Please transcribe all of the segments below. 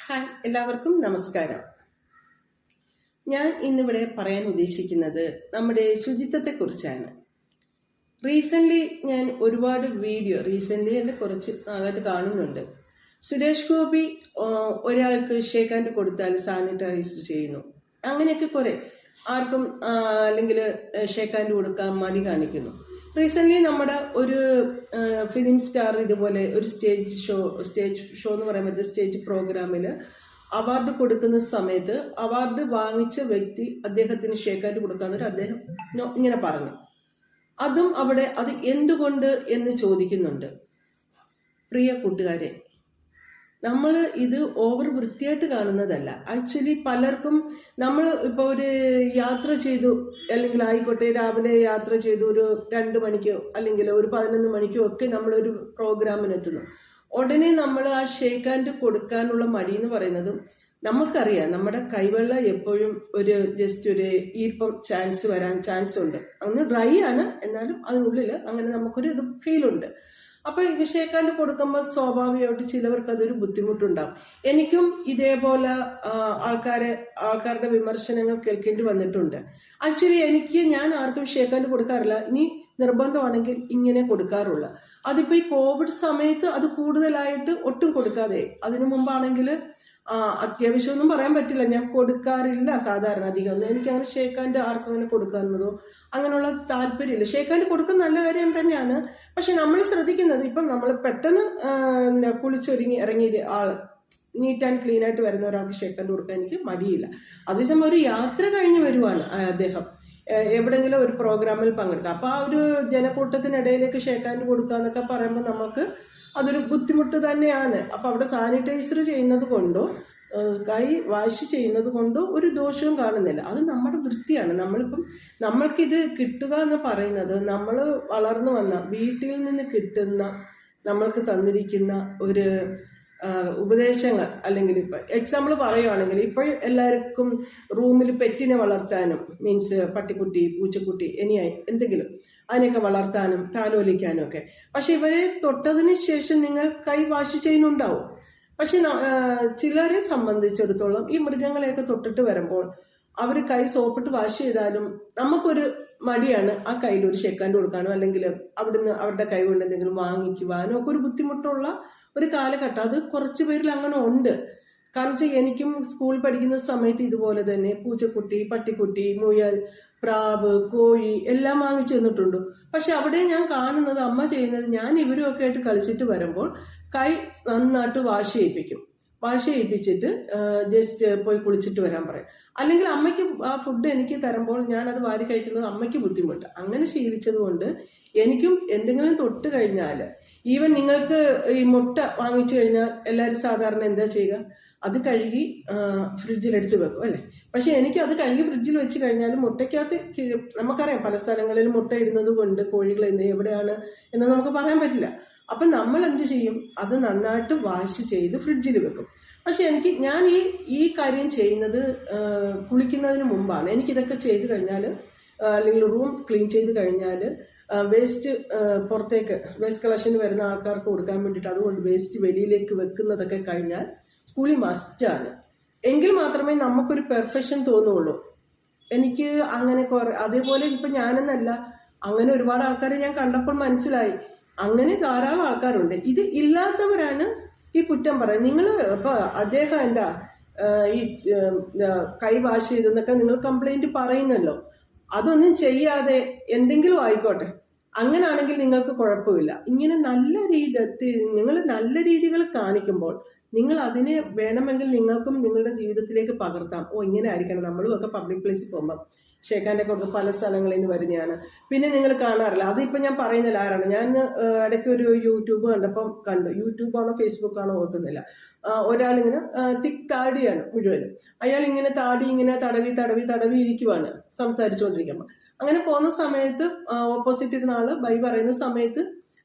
Hi, എല്ലാവർക്കും നമസ്കാരം. ഞാൻ ഇന്നിവിടെ പറയാൻ ഉദ്ദേശിക്കുന്നത് നമ്മുടെ ശുചിത്വത്തെക്കുറിച്ചാണ്. റീസെൻ്റ്ലി ഞാൻ ഒരുപാട് റീസെൻ്റ്ലി എൻ്റെ കുറച്ച് നാളായിട്ട് കാണുന്നുണ്ട്. സുരേഷ് ഗോപി ഒരാൾക്ക് ഷേക്ക് ഹാൻഡ് കൊടുത്താൽ സാനിറ്റൈസ് ചെയ്യുന്നു. അങ്ങനെയൊക്കെ കുറെ ആർക്കും അല്ലെങ്കിൽ ഷേക്ക് ഹാൻഡ് കൊടുക്കാൻ മടി കാണിക്കുന്നു. റീസെൻ്റ്ലി നമ്മുടെ ഒരു ഫിലിം സ്റ്റാർ ഇതുപോലെ ഒരു സ്റ്റേജ് ഷോ എന്ന് പറയാൻ പറ്റും, സ്റ്റേജ് പ്രോഗ്രാമിൽ അവാർഡ് കൊടുക്കുന്ന സമയത്ത് അവാർഡ് വാങ്ങിച്ച വ്യക്തി അദ്ദേഹത്തിന് ഷേക്ക് ഹാൻഡ് കൊടുക്കാന്നൊരു അദ്ദേഹം ഇങ്ങനെ പറഞ്ഞു. അതും അവിടെ അത് എന്തുകൊണ്ട് എന്ന് ചോദിക്കുന്നുണ്ട്. പ്രിയ കൂട്ടുകാരെ, നമ്മൾ ഇത് ഓവർ വൃത്തിയായിട്ട് കാണുന്നതല്ല. ആക്ച്വലി പലർക്കും നമ്മൾ ഇപ്പോൾ ഒരു യാത്ര ചെയ്തു, അല്ലെങ്കിൽ ആയിക്കോട്ടെ രാവിലെ യാത്ര ചെയ്തു ഒരു 2 മണിക്കോ അല്ലെങ്കിൽ ഒരു 11 മണിക്കോ ഒക്കെ നമ്മളൊരു പ്രോഗ്രാമിനെത്തുന്നു. ഉടനെ നമ്മൾ ആ ഷേക്ക് ഹാൻഡ് കൊടുക്കാനുള്ള മടി എന്ന് പറയുന്നതും നമുക്കറിയാം. നമ്മുടെ കൈവെള്ള എപ്പോഴും ജസ്റ്റ് ഒരു ഈർപ്പം വരാൻ ചാൻസ് ഉണ്ട്. അന്ന് ഡ്രൈ ആണ്, എന്നാലും അതിനുള്ളിൽ അങ്ങനെ നമുക്കൊരു ഫീലുണ്ട്. അപ്പോൾ ഇത് ഷേക്ക് ഹാൻഡ് കൊടുക്കുമ്പോൾ സ്വാഭാവികമായിട്ട് ചിലവർക്ക് അതൊരു ബുദ്ധിമുട്ടുണ്ടാവും. എനിക്കും ഇതേപോലെ ആൾക്കാരുടെ വിമർശനങ്ങൾ കേൾക്കേണ്ടി വന്നിട്ടുണ്ട്. ആക്ച്വലി ഞാൻ ആർക്കും ഷേക്ക് ഹാൻഡ് കൊടുക്കാറില്ല. ഇനി നിർബന്ധമാണെങ്കിൽ ഇങ്ങനെ കൊടുക്കാറുള്ള. അതിപ്പോൾ ഈ കോവിഡ് സമയത്ത് അത് കൂടുതലായിട്ട് ഒട്ടും കൊടുക്കാതെ, അതിനു മുമ്പാണെങ്കിൽ അത്യാവശ്യമൊന്നും പറയാൻ പറ്റില്ല, ഞാൻ കൊടുക്കാറില്ല സാധാരണ അധികം. എനിക്കങ്ങനെ ഷേക്ക് ഹാൻഡ് ആർക്കും അങ്ങനെ കൊടുക്കാവുന്നതോ അങ്ങനെയുള്ള താല്പര്യമില്ല. ഷേക്ക് ഹാൻഡ് കൊടുക്കുന്ന നല്ല കാര്യം തന്നെയാണ്. പക്ഷെ നമ്മൾ ശ്രദ്ധിക്കുന്നത്, ഇപ്പം നമ്മൾ പെട്ടെന്ന് കുളിച്ചൊരുങ്ങി ഇറങ്ങി നീറ്റ് ആൻഡ് ക്ലീൻ ആയിട്ട് വരുന്ന ഒരാൾക്ക് ഷേക്ക് ഹാൻഡ് കൊടുക്കാൻ എനിക്ക് മടിയില്ല. അതേസമയം ഒരു യാത്ര കഴിഞ്ഞ് വരുവാണ് അദ്ദേഹം, എവിടെങ്കിലും ഒരു പ്രോഗ്രാമിൽ പങ്കെടുക്കുക, അപ്പോൾ ആ ഒരു ജനക്കൂട്ടത്തിനിടയിലേക്ക് ഷേക്ക് ഹാൻഡ് കൊടുക്കുക എന്നൊക്കെ പറയുമ്പോൾ നമുക്ക് അതൊരു ബുദ്ധിമുട്ട് തന്നെയാണ്. അപ്പം അവിടെ സാനിറ്റൈസർ ചെയ്യുന്നത് കൊണ്ടോ കൈ വാഷ് ചെയ്യുന്നത് കൊണ്ടോ ഒരു ദോഷവും കാണുന്നില്ല. അത് നമ്മുടെ വൃത്തിയാണ്. നമ്മൾക്കിത് കിട്ടുക എന്ന് പറയുന്നത് നമ്മൾ വളർന്നു വന്ന വീട്ടിൽ നിന്ന് കിട്ടുന്ന നമ്മൾക്ക് തന്നിരിക്കുന്ന ഒരു ഉപദേശങ്ങൾ. അല്ലെങ്കിൽ ഇപ്പം എക്സാമ്പിൾ പറയുകയാണെങ്കിൽ, ഇപ്പോൾ എല്ലാവർക്കും റൂമിൽ പെറ്റിനെ വളർത്താനും, മീൻസ് പട്ടിക്കുട്ടി, പൂച്ചക്കുട്ടി, ഇനിയായി എന്തെങ്കിലും അതിനെയൊക്കെ വളർത്താനും താലോലിക്കാനും ഒക്കെ. പക്ഷെ ഇവരെ തൊട്ടതിന് ശേഷം നിങ്ങൾ കൈ വാഷ് ചെയ്യുന്നുണ്ടാവും. പക്ഷെ ചിലരെ സംബന്ധിച്ചിടത്തോളം ഈ മൃഗങ്ങളെയൊക്കെ തൊട്ടിട്ട് വരുമ്പോൾ അവർ കൈ സോപ്പിട്ട് വാഷ് ചെയ്താലും നമുക്കൊരു മടിയാണ് ആ കയ്യിൽ ഒരു ഷേക്ക് ഹാൻഡ് കൊടുക്കാനോ അല്ലെങ്കിൽ അവിടുന്ന് അവരുടെ കൈ കൊണ്ട് എന്തെങ്കിലും വാങ്ങിക്കുവാനോ ഒക്കെ ഒരു ബുദ്ധിമുട്ടുള്ള ഒരു കാലഘട്ടം. അത് കുറച്ച് പേരിൽ അങ്ങനെ ഉണ്ട്. കാരണം വെച്ചാൽ എനിക്കും സ്കൂളിൽ പഠിക്കുന്ന സമയത്ത് ഇതുപോലെ തന്നെ പൂച്ചക്കുട്ടി, പട്ടിക്കുട്ടി, മുയൽ, പ്രാവ്, കോഴി എല്ലാം വാങ്ങിച്ചു തന്നിട്ടുണ്ട്. പക്ഷെ അവിടെ ഞാൻ കാണുന്നത് അമ്മ ചെയ്യുന്നത്, ഞാൻ ഇവരുമൊക്കെ ആയിട്ട് കളിച്ചിട്ട് വരുമ്പോൾ കൈ നന്നായിട്ട് വാഷ് ചെയ്യിപ്പിച്ചിട്ട് ജസ്റ്റ് പോയി കുളിച്ചിട്ട് വരാൻ പറയും. അല്ലെങ്കിൽ അമ്മയ്ക്ക് ആ ഫുഡ് എനിക്ക് തരുമ്പോൾ ഞാനത് വാരി കഴിക്കുന്നത് അമ്മയ്ക്ക് ബുദ്ധിമുട്ട്. അങ്ങനെ ശീലിച്ചത് കൊണ്ട് എനിക്കും എന്തെങ്കിലും തൊട്ട് കഴിഞ്ഞാൽ, ഈവൻ നിങ്ങൾക്ക് ഈ മുട്ട വാങ്ങിച്ചു കഴിഞ്ഞാൽ എല്ലാവരും സാധാരണ എന്താ ചെയ്യുക, അത് കഴുകി ഫ്രിഡ്ജിലെടുത്ത് വെക്കും അല്ലേ. പക്ഷെ എനിക്ക് അത് കഴുകി ഫ്രിഡ്ജിൽ വെച്ച് കഴിഞ്ഞാൽ മുട്ടയ്ക്കകത്ത് നമുക്കറിയാം പല സ്ഥലങ്ങളിൽ മുട്ട ഇടുന്നത് കൊണ്ട് കോഴികൾ എവിടെയാണ് എന്ന് നമുക്ക് പറയാൻ പറ്റില്ല. അപ്പം നമ്മൾ എന്ത് ചെയ്യും, അത് നന്നായിട്ട് വാഷ് ചെയ്ത് ഫ്രിഡ്ജിൽ വെക്കും. പക്ഷെ ഞാൻ ഈ കാര്യം ചെയ്യുന്നത് കുളിക്കുന്നതിന് മുമ്പാണ്. എനിക്കിതൊക്കെ ചെയ്ത് കഴിഞ്ഞാൽ, അല്ലെങ്കിൽ റൂം ക്ലീൻ ചെയ്ത് കഴിഞ്ഞാൽ വേസ്റ്റ് പുറത്തേക്ക് വേസ്റ്റ് കളക്ഷന് വരുന്ന ആൾക്കാർക്ക് കൊടുക്കാൻ വേണ്ടിയിട്ട്, അതുകൊണ്ട് വേസ്റ്റ് വെളിയിലേക്ക് വെക്കുന്നതൊക്കെ കഴിഞ്ഞാൽ കുളി മസ്റ്റാണ്. എങ്കിൽ മാത്രമേ നമുക്കൊരു പെർഫെക്ഷൻ തോന്നുള്ളൂ. എനിക്ക് അങ്ങനെ അതേപോലെ ഇപ്പം ഞാനെന്നല്ല, അങ്ങനെ ഒരുപാട് ആൾക്കാരെ ഞാൻ കണ്ടപ്പോൾ മനസ്സിലായി, അങ്ങനെ ധാരാളം ആൾക്കാരുണ്ട്. ഇത് ഇല്ലാത്തവരാണ് ഈ കുറ്റം പറയുന്നത്. നിങ്ങൾ ഇപ്പം അദ്ദേഹം ഈ കൈ വാഷ് ചെയ്തെന്നൊക്കെ നിങ്ങൾ കംപ്ലൈന്റ് പറയുന്നല്ലോ, അതൊന്നും ചെയ്യാതെ എന്തെങ്കിലും ആയിക്കോട്ടെ, അങ്ങനാണെങ്കിൽ നിങ്ങൾക്ക് കുഴപ്പമില്ല. ഇങ്ങനെ നിങ്ങൾ നല്ല രീതികൾ കാണിക്കുമ്പോൾ നിങ്ങൾ അതിനെ വേണമെങ്കിൽ നിങ്ങൾക്കും നിങ്ങളുടെ ജീവിതത്തിലേക്ക് പകർത്താം. ഇങ്ങനെ ആയിരിക്കണം. നമ്മളും ഒക്കെ പബ്ലിക് പ്ലേസിൽ പോകുമ്പോൾ ഷേക്ക് ഹാൻഡ് ഒക്കെ കൊടുത്ത് പല സ്ഥലങ്ങളിൽ നിന്ന് വരുന്നതാണ്. പിന്നെ നിങ്ങൾ കാണാറില്ല, അതിപ്പോൾ ഞാൻ പറയുന്നില്ല ആരാണ്. ഞാൻ ഇടയ്ക്ക് ഒരു യൂട്യൂബ് കണ്ടു, യൂട്യൂബാണോ ഫേസ്ബുക്കാണോ ഓർക്കുന്നില്ല, ഒരാളിങ്ങനെ തിക്ക് താടിയാണ് മുഴുവനും. അയാൾ ഇങ്ങനെ താടി ഇങ്ങനെ തടവി ഇരിക്കുവാണ് സംസാരിച്ചുകൊണ്ടിരിക്കുമ്പോൾ. അങ്ങനെ പോകുന്ന സമയത്ത് ഓപ്പോസിറ്റ് ഇരുന്ന ആള് ബൈ പറയുന്ന സമയത്ത്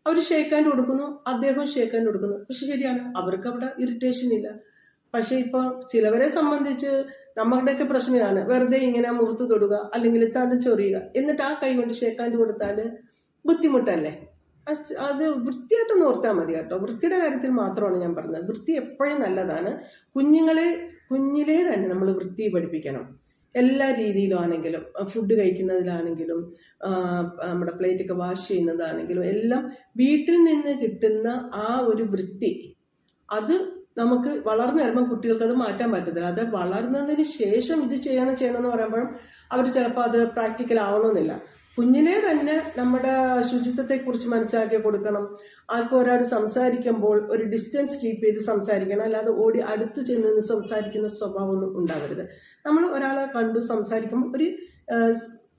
അവർ ഷേക്ക് ഹാൻഡ് കൊടുക്കുന്നു, അദ്ദേഹം ഷേക്ക് ഹാൻഡ് കൊടുക്കുന്നു. പക്ഷെ ശരിയാണ്, അവർക്ക് അവിടെ ഇറിറ്റേഷൻ ഇല്ല. പക്ഷെ ഇപ്പൊ ചിലവരെ സംബന്ധിച്ച് നമ്മുടെയൊക്കെ പ്രശ്നമാണ്, വെറുതെ ഇങ്ങനെ മുഖത്ത് തൊടുക അല്ലെങ്കിൽ തല ചൊറിയുക, എന്നിട്ട് ആ കൈ കൊണ്ട് ഷേക്ക് ഹാൻഡ് കൊടുത്താൽ ബുദ്ധിമുട്ടല്ലേ. അത് വൃത്തിയായിട്ടൊന്ന് ഓർത്താൽ മതി കേട്ടോ. വൃത്തിയുടെ കാര്യത്തിൽ മാത്രമാണ് ഞാൻ പറഞ്ഞത്. വൃത്തി എപ്പോഴും നല്ലതാണ്. കുഞ്ഞിലേ തന്നെ നമ്മൾ വൃത്തി പഠിപ്പിക്കണം. എല്ലാ രീതിയിലും ആണെങ്കിലും, ഫുഡ് കഴിക്കുന്നതിലാണെങ്കിലും, നമ്മുടെ പ്ലേറ്റൊക്കെ വാഷ് ചെയ്യുന്നതാണെങ്കിലും എല്ലാം വീട്ടിൽ നിന്ന് കിട്ടുന്ന ആ ഒരു വൃത്തി, അത് നമുക്ക് വളർന്നു വരുമ്പോൾ കുട്ടികൾക്ക് അത് മാറ്റാൻ പറ്റത്തില്ല. അത് വളർന്നതിന് ശേഷം ഇത് ചെയ്യണമെന്ന് പറയുമ്പോഴും അവർ ചിലപ്പോൾ അത് പ്രാക്ടിക്കൽ ആവണമെന്നില്ല. കുഞ്ഞിലെ തന്നെ നമ്മുടെ ശുചിത്വത്തെക്കുറിച്ച് മനസ്സിലാക്കി കൊടുക്കണം. ഒരാൾ സംസാരിക്കുമ്പോൾ ഒരു ഡിസ്റ്റൻസ് കീപ്പ് ചെയ്ത് സംസാരിക്കണം. അല്ലാതെ ഓടി അടുത്ത് ചെന്ന് സംസാരിക്കുന്ന സ്വഭാവമൊന്നും ഉണ്ടാവരുത്. നമ്മൾ ഒരാളെ കണ്ടു സംസാരിക്കുമ്പോൾ ഒരു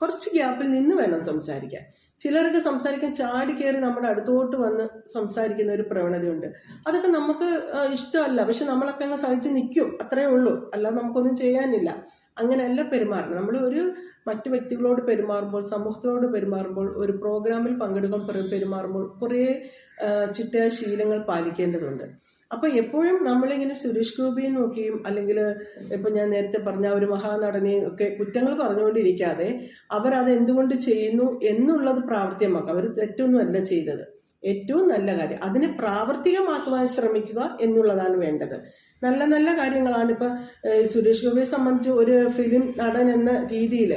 കുറച്ച് ഗ്യാപ്പിൽ നിന്ന് വേണം സംസാരിക്കാൻ. ചിലർക്ക് സംസാരിക്കാൻ ചാടി കയറി നമ്മുടെ അടുത്തോട്ട് വന്ന് സംസാരിക്കുന്ന ഒരു പ്രവണതയുണ്ട്. അതൊക്കെ നമുക്ക് ഇഷ്ടമല്ല. പക്ഷെ നമ്മളൊക്കെ അങ്ങ് സഹിച്ച് നിൽക്കും, അത്രേ ഉള്ളൂ. അല്ലാതെ നമുക്കൊന്നും ചെയ്യാനില്ല. അങ്ങനെയല്ല പെരുമാറണം. നമ്മൾ മറ്റു വ്യക്തികളോട് പെരുമാറുമ്പോൾ, സമൂഹത്തിനോട് പെരുമാറുമ്പോൾ, ഒരു പ്രോഗ്രാമിൽ പങ്കെടുക്കാൻ പെരുമാറുമ്പോൾ കുറേ ചിട്ടയായ ശീലങ്ങൾ പാലിക്കേണ്ടതുണ്ട്. അപ്പം എപ്പോഴും നമ്മളിങ്ങനെ സുരേഷ് ഗോപിയെ നോക്കിയും അല്ലെങ്കിൽ ഇപ്പം ഞാൻ നേരത്തെ പറഞ്ഞ ഒരു മഹാനടനെയും ഒക്കെ കുറ്റങ്ങൾ പറഞ്ഞുകൊണ്ടിരിക്കാതെ അവരത് എന്തുകൊണ്ട് ചെയ്യുന്നു എന്നുള്ളത് പ്രാവർത്തികമാക്കുക. അവർ തെറ്റൊന്നുമല്ല ചെയ്തത്. ഏറ്റവും നല്ല കാര്യം അതിനെ പ്രാവർത്തികമാക്കുവാൻ ശ്രമിക്കുക എന്നുള്ളതാണ് വേണ്ടത്. നല്ല നല്ല കാര്യങ്ങളാണ്. ഇപ്പം സുരേഷ് ഗോപിയെ സംബന്ധിച്ച് ഒരു ഫിലിം നടൻ എന്ന രീതിയിൽ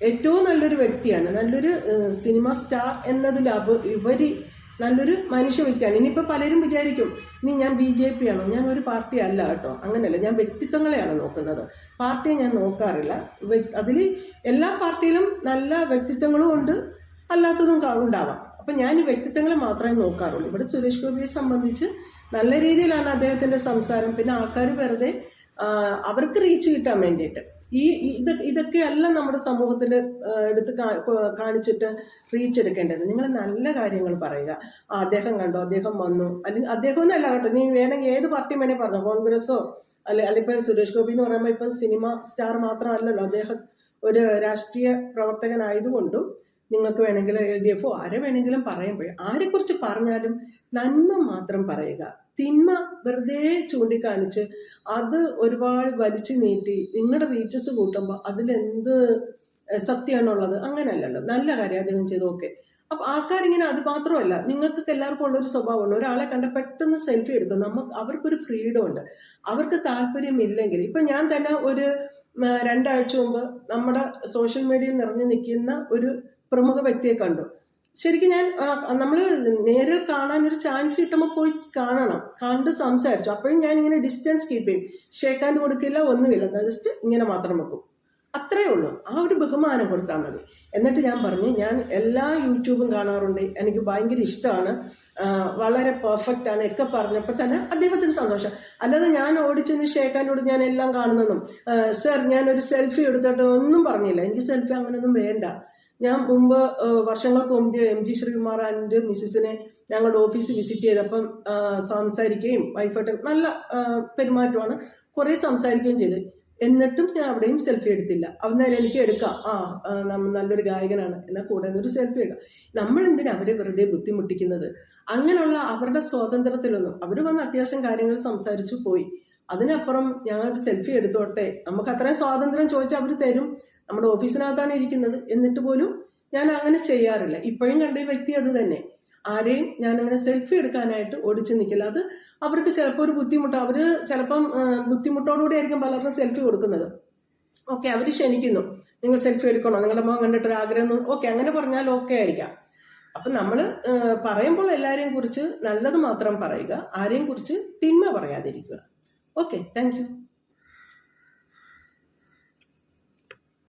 ഏറ്റവും നല്ലൊരു വ്യക്തിയാണ്. നല്ലൊരു സിനിമ സ്റ്റാർ എന്നതിലുപരി നല്ലൊരു മനുഷ്യ വ്യക്തിയാണ്. ഇനിയിപ്പോൾ പലരും വിചാരിക്കും ഇനി ഞാൻ BJP ആണോ? ഞാൻ ഒരു പാർട്ടി അല്ല കേട്ടോ. അങ്ങനെയല്ല, ഞാൻ വ്യക്തിത്വങ്ങളെയാണ് നോക്കുന്നത്, പാർട്ടിയെ ഞാൻ നോക്കാറില്ല. അതിൽ എല്ലാ പാർട്ടിയിലും നല്ല വ്യക്തിത്വങ്ങളും ഉണ്ട്, അല്ലാത്തതും ഉണ്ടാവാം. അപ്പം ഞാൻ ഈ വ്യക്തിത്വങ്ങളെ മാത്രമേ നോക്കാറുള്ളൂ. ഇവിടെ സുരേഷ് ഗോപിയെ സംബന്ധിച്ച് നല്ല രീതിയിലാണ് അദ്ദേഹത്തിൻ്റെ സംസാരം. പിന്നെ ആൾക്കാർ വെറുതെ അവർക്ക് റീച്ച് കിട്ടാൻ വേണ്ടിയിട്ട് ഇതൊക്കെയല്ല നമ്മുടെ സമൂഹത്തിൽ എടുത്ത് കാണിച്ചിട്ട് റീച്ച് എടുക്കേണ്ടത്. നിങ്ങൾ നല്ല കാര്യങ്ങൾ പറയുക. അദ്ദേഹം കണ്ടോ, അദ്ദേഹം വന്നു, അല്ലെങ്കിൽ അദ്ദേഹം ഒന്നല്ല കേട്ടോ, നീ വേണമെങ്കിൽ ഏത് പാർട്ടി വേണേൽ പറഞ്ഞോ, കോൺഗ്രസോ ഇപ്പം സുരേഷ് ഗോപി എന്ന് പറയുമ്പോൾ ഇപ്പം സിനിമ സ്റ്റാർ മാത്രമല്ലല്ലോ, അദ്ദേഹം ഒരു രാഷ്ട്രീയ പ്രവർത്തകനായതുകൊണ്ടും നിങ്ങൾക്ക് വേണമെങ്കിൽ LDF ആരെ വേണമെങ്കിലും പറയുമ്പോൾ ആരെക്കുറിച്ച് പറഞ്ഞാലും നന്മ മാത്രം പറയുക. തിന്മ വെറുതെ ചൂണ്ടിക്കാണിച്ച് അത് ഒരുപാട് വലിച്ചു നീട്ടി നിങ്ങളുടെ റീച്ചസ് കൂട്ടുമ്പോൾ അതിലെന്ത് സത്യമാണുള്ളത്? അങ്ങനെയല്ലല്ലോ. നല്ല കാര്യം അദ്ദേഹം ചെയ്തു, ഓക്കെ. അപ്പം ആൾക്കാരിങ്ങനെ അത് മാത്രമല്ല, നിങ്ങൾക്കൊക്കെ എല്ലാവർക്കും ഉള്ളൊരു സ്വഭാവമുണ്ട്. ഒരാളെ കണ്ട പെട്ടെന്ന് സെൽഫി എടുക്കും. അവർക്കൊരു ഫ്രീഡം ഉണ്ട്. അവർക്ക് താല്പര്യമില്ലെങ്കിൽ ഇപ്പം ഞാൻ തന്നെ ഒരു 2 ആഴ്ച മുമ്പ് നമ്മുടെ സോഷ്യൽ മീഡിയയിൽ നിറഞ്ഞു നിൽക്കുന്ന ഒരു പ്രമുഖ വ്യക്തിയെ കണ്ടു. ശരിക്കും നമ്മൾ നേരിൽ കാണാൻ ഒരു ചാൻസ് കിട്ടുമ്പോൾ പോയി കാണണം. കണ്ട് സംസാരിച്ചു. അപ്പോഴും ഞാൻ ഇങ്ങനെ ഡിസ്റ്റൻസ് കീപ്പ് ചെയ്യും. ഷേക്ക് ഹാൻഡ് കൊടുക്കില്ല, ഒന്നുമില്ല, ജസ്റ്റ് ഇങ്ങനെ മാത്രം വെക്കും. അത്രേ ഉള്ളൂ. ആ ഒരു ബഹുമാനം കൊടുത്താൽ മതി. എന്നിട്ട് ഞാൻ പറഞ്ഞു, ഞാൻ എല്ലാ യൂട്യൂബും കാണാറുണ്ട്, എനിക്ക് ഭയങ്കര ഇഷ്ടമാണ്, വളരെ പെർഫെക്റ്റ് ആണ് ഒക്കെ പറഞ്ഞപ്പോൾ തന്നെ അദ്ദേഹത്തിന് സന്തോഷം. അല്ലാതെ ഞാൻ ഓടിച്ചെന്ന് ഷേക്ക് ഹാൻഡ് കൊടുത്ത് ഞാൻ എല്ലാം കാണുന്നതും സർ ഞാനൊരു സെൽഫി എടുത്തിട്ട് ഒന്നും പറഞ്ഞില്ല. എനിക്ക് സെൽഫി അങ്ങനെയൊന്നും വേണ്ട. ഞാൻ മുമ്പ് വർഷങ്ങൾക്ക് മുമ്പ് MG ശ്രീകുമാർ ആൻഡ് മിസ്സിസിനെ ഞങ്ങളുടെ ഓഫീസ് വിസിറ്റ് ചെയ്തപ്പം സംസാരിക്കുകയും വൈഫായിട്ട് നല്ല പെരുമാറ്റമാണ്, കുറേ സംസാരിക്കുകയും ചെയ്ത്. എന്നിട്ടും ഞാൻ അവിടെയും സെൽഫി എടുത്തില്ല. അന്നാലും എനിക്ക് എടുക്കാം, നല്ലൊരു ഗായകനാണ്, എന്നാൽ കൂടെ ഒരു സെൽഫി എടുക്കാം. നമ്മളെന്തിനാ അവരെ വെറുതെ ബുദ്ധിമുട്ടിക്കുന്നത്? അങ്ങനെയുള്ള അവരുടെ സ്വാതന്ത്ര്യത്തിലൊന്നും അവർ വന്ന് അത്യാവശ്യം കാര്യങ്ങൾ സംസാരിച്ചു പോയി. അതിനപ്പുറം ഞങ്ങളൊരു സെൽഫി എടുത്തോട്ടെ, നമുക്ക് അത്രയും സ്വാതന്ത്ര്യം ചോദിച്ചാൽ അവർ തരും. നമ്മുടെ ഓഫീസിനകത്താണ് ഇരിക്കുന്നത്. എന്നിട്ട് പോലും ഞാൻ അങ്ങനെ ചെയ്യാറില്ല. ഇപ്പോഴും കണ്ട വ്യക്തി അത് തന്നെ. ആരെയും ഞാനങ്ങനെ സെൽഫി എടുക്കാനായിട്ട് ഓടിച്ചു നിൽക്കില്ല. അത് അവർക്ക് ചിലപ്പോൾ ഒരു ബുദ്ധിമുട്ട്, അവർ ചിലപ്പം ബുദ്ധിമുട്ടോടുകൂടി ആയിരിക്കും പലർക്കും സെൽഫി കൊടുക്കുന്നത്. ഓക്കെ, അവർ ക്ഷണിക്കുന്നു, നിങ്ങൾ സെൽഫി എടുക്കണോ, നിങ്ങളുടെ മുഖം കണ്ടിട്ടൊരു ആഗ്രഹം, ഓക്കെ, അങ്ങനെ പറഞ്ഞാൽ ഓക്കെ ആയിരിക്കാം. അപ്പം നമ്മൾ പറയുമ്പോൾ എല്ലാവരെയും കുറിച്ച് നല്ലത് മാത്രം പറയുക, ആരെയും കുറിച്ച് തിന്മ പറയാതിരിക്കുക. Okay, thank you.